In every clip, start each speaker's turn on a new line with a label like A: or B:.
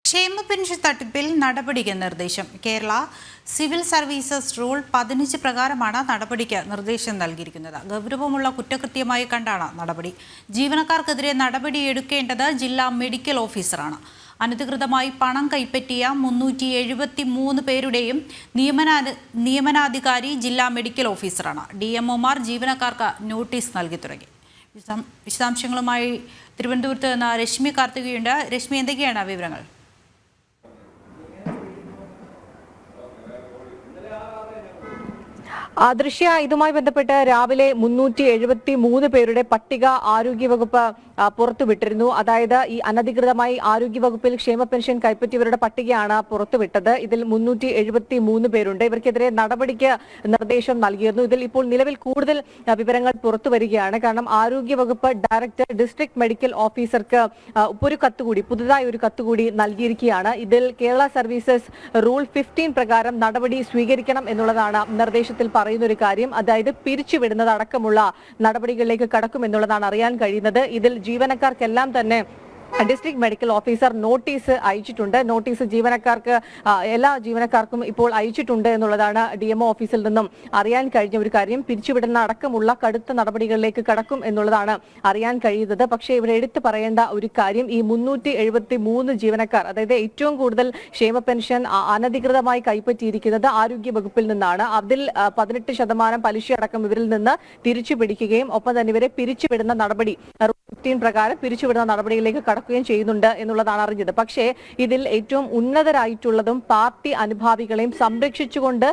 A: ക്ഷേമ പെൻഷൻ തട്ടിപ്പിൽ നടപടിക്ക് നിർദ്ദേശം. കേരള സിവിൽ സർവീസസ് റൂൾ 15 പ്രകാരമാണ് നടപടിക്ക് നിർദ്ദേശം നൽകിയിരിക്കുന്നത്. ഗൗരവമുള്ള കുറ്റകൃത്യമായി കണ്ടാണ് നടപടി. ജീവനക്കാർക്കെതിരെ നടപടിയെടുക്കേണ്ടത് ജില്ലാ മെഡിക്കൽ ഓഫീസറാണ്. അനധികൃതമായി പണം കൈപ്പറ്റിയ 373 പേരുടെയും നിയമനാധികാരി ജില്ലാ മെഡിക്കൽ ഓഫീസറാണ്. DMOമാർ ജീവനക്കാർക്ക് നോട്ടീസ് നൽകി തുടങ്ങി. വിശദാംശങ്ങളുമായി തിരുവനന്തപുരത്ത് നിന്ന് രശ്മി കാർത്തികയുണ്ട്. രശ്മി, എന്തൊക്കെയാണ് വിവരങ്ങൾ?
B: ദൃശ്യ, ഇതുമായി ബന്ധപ്പെട്ട് രാവിലെ 373 പേരുടെ പട്ടിക ആരോഗ്യവകുപ്പ് പുറത്തുവിട്ടിരുന്നു. അതായത് ഈ അനധികൃതമായി ആരോഗ്യവകുപ്പിൽ ക്ഷേമ പെൻഷൻ കൈപ്പറ്റിയവരുടെ പട്ടികയാണ് പുറത്തുവിട്ടത്. ഇതിൽ 373 പേരുണ്ട്. ഇവർക്കെതിരെ നടപടിക്ക് നിർദ്ദേശം നൽകിയിരുന്നു. ഇതിൽ ഇപ്പോൾ നിലവിൽ കൂടുതൽ വിവരങ്ങൾ പുറത്തു വരികയാണ്. കാരണം ആരോഗ്യവകുപ്പ് ഡയറക്ടർ ഡിസ്ട്രിക്ട് മെഡിക്കൽ ഓഫീസർക്ക് ഒരു കത്തുകൂടി, പുതുതായി ഒരു കത്തുകൂടി നൽകിയിരിക്കുകയാണ്. ഇതിൽ കേരള സർവീസസ് റൂൾ 15 പ്രകാരം നടപടി സ്വീകരിക്കണം എന്നുള്ളതാണ് നിർദ്ദേശത്തിൽ പറയുന്ന ഒരു കാര്യം. അതായത് പിരിച്ചുവിടുന്നത് അടക്കമുള്ള നടപടികളിലേക്ക് കടക്കുമെന്നുള്ളതാണ് അറിയാൻ കഴിയുന്നത്. ഇതിൽ ജീവനക്കാർക്കെല്ലാം തന്നെ ഡിസ്ട്രിക്ട് മെഡിക്കൽ ഓഫീസർ നോട്ടീസ് അയച്ചിട്ടുണ്ട്. നോട്ടീസ് എല്ലാ ജീവനക്കാർക്കും ഇപ്പോൾ അയച്ചിട്ടുണ്ട് എന്നുള്ളതാണ് DMO ഓഫീസിൽ നിന്നും അറിയാൻ കഴിഞ്ഞ ഒരു കാര്യം. പിരിച്ചുവിടുന്ന അടക്കമുള്ള കടുത്ത നടപടികളിലേക്ക് കടക്കും എന്നുള്ളതാണ് അറിയാൻ കഴിയുന്നത്. പക്ഷേ ഇവിടെ എടുത്തു പറയേണ്ട ഒരു കാര്യം, ഈ 373 ജീവനക്കാർ, അതായത് ഏറ്റവും കൂടുതൽ ക്ഷേമ പെൻഷൻ അനധികൃതമായി കൈപ്പറ്റിയിരിക്കുന്നത് ആരോഗ്യ വകുപ്പിൽ നിന്നാണ്. അതിൽ 18% പലിശ അടക്കം ഇവരിൽ നിന്ന് തിരിച്ചു പിടിക്കുകയും ഒപ്പം തന്നെ ഇവരെ പിരിച്ചുവിടുന്ന നടപടി 15 പ്രകാരം പിരിച്ചുവിടുന്ന നടപടിയിലേക്ക് കടക്കുകയും ചെയ്യുന്നുണ്ട് എന്നുള്ളതാണ് അറിഞ്ഞത്. പക്ഷേ ഇതിൽ ഏറ്റവും ഉന്നതരായിട്ടുള്ളതും പാർട്ടി അനുഭാവികളെയും സംരക്ഷിച്ചുകൊണ്ട്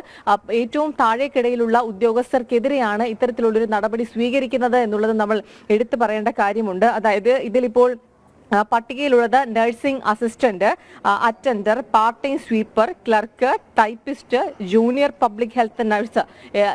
B: ഏറ്റവും താഴേക്കിടയിലുള്ള ഉദ്യോഗസ്ഥർക്കെതിരെയാണ് ഇത്തരത്തിലുള്ളൊരു നടപടി സ്വീകരിക്കുന്നത് എന്നുള്ളത് നമ്മൾ എടുത്തു പറയേണ്ട കാര്യമുണ്ട്. അതായത് ഇതിലിപ്പോൾ പട്ടികയിലുള്ളത് nursing assistant, attender, part time sweeper, clerk, typist, junior public health nurse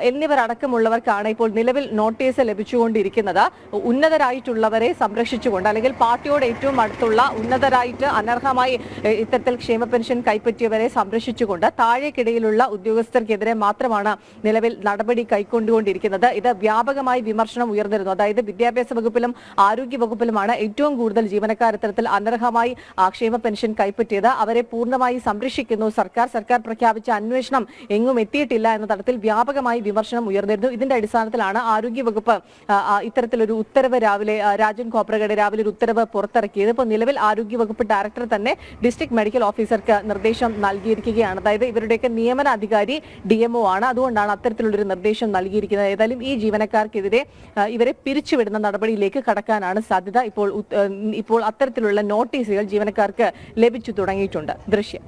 B: എന്നിവരടക്കമുള്ളവർക്കാണ് ഇപ്പോൾ നിലവിൽ നോട്ടീസ് ലഭിച്ചുകൊണ്ടിരിക്കുന്നത്. ഉന്നതരായിട്ടുള്ളവരെ സംരക്ഷിച്ചുകൊണ്ട്, അല്ലെങ്കിൽ പാർട്ടിയോട് ഏറ്റവും അടുത്തുള്ള ഉന്നതരായിട്ട് അനർഹമായി ഇത്തരത്തിൽ ക്ഷേമ പെൻഷൻ കൈപ്പറ്റിയവരെ സംരക്ഷിച്ചുകൊണ്ട് താഴേക്കിടയിലുള്ള ഉദ്യോഗസ്ഥർക്കെതിരെ മാത്രമാണ് നിലവിൽ നടപടി കൈക്കൊണ്ടുകൊണ്ടിരിക്കുന്നത്. ഇത് വ്യാപകമായി വിമർശനം ഉയർന്നിരുന്നു. അതായത് വിദ്യാഭ്യാസ വകുപ്പിലും ആരോഗ്യ വകുപ്പിലുമാണ് ഏറ്റവും കൂടുതൽ ജീവനക്കാർ ഇത്തരത്തിൽ അനർഹമായി ക്ഷേമ പെൻഷൻ കൈപ്പറ്റിയത്. അവരെ പൂർണ്ണമായി സംരക്ഷിക്കുന്നു സർക്കാർ പ്രഖ്യാപിച്ച അന്വേഷണം എങ്ങും എത്തിയിട്ടില്ല എന്ന തരത്തിൽ വ്യാപകമായി വിമർശനം ഉയർന്നിരുന്നു. ഇതിന്റെ അടിസ്ഥാനത്തിലാണ് ആരോഗ്യ വകുപ്പ് ഇത്തരത്തിലൊരു ഉത്തരവ് രാജൻ കോപ്രഗഡ് രാവിലെ ഒരു ഉത്തരവ് പുറത്തിറക്കിയത്. ഇപ്പോൾ നിലവിൽ ആരോഗ്യ വകുപ്പ് ഡയറക്ടർ തന്നെ ഡിസ്ട്രിക്ട് മെഡിക്കൽ ഓഫീസർക്ക് നിർദ്ദേശം നൽകിയിരിക്കുകയാണ്. അതായത് ഇവരുടെയൊക്കെ നിയമന അധികാരി DMO ആണ്. അതുകൊണ്ടാണ് അത്തരത്തിലുള്ളൊരു നിർദ്ദേശം നൽകിയിരിക്കുന്നത്. ഏതായാലും ഈ ജീവനക്കാർക്കെതിരെ ഇവരെ പിരിച്ചുവിടുന്ന നടപടിയിലേക്ക് കടക്കാനാണ് സാധ്യത. ഇപ്പോൾ അത്തരത്തിലുള്ള നോട്ടീസുകൾ ജീവനക്കാർക്ക് ലഭിച്ചു തുടങ്ങിയിട്ടുണ്ട്. ദൃശ്യം.